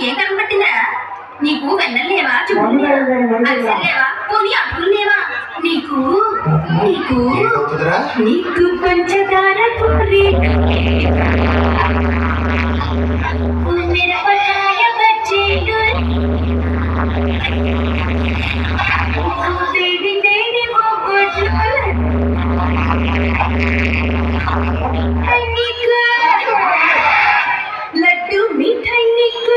నీకేం కనపట్టిందిరా? నీకు వెన్నెలు లేవా? చుట్టూ లేవా? పోనీ అప్పులు లేవా? నీకు నీకు నీకు పంచదార పూరి మిరపకాయ బజ్జీలు తేడి తేడి బొబ్బట్లు లడ్డు మిఠాయి నీకు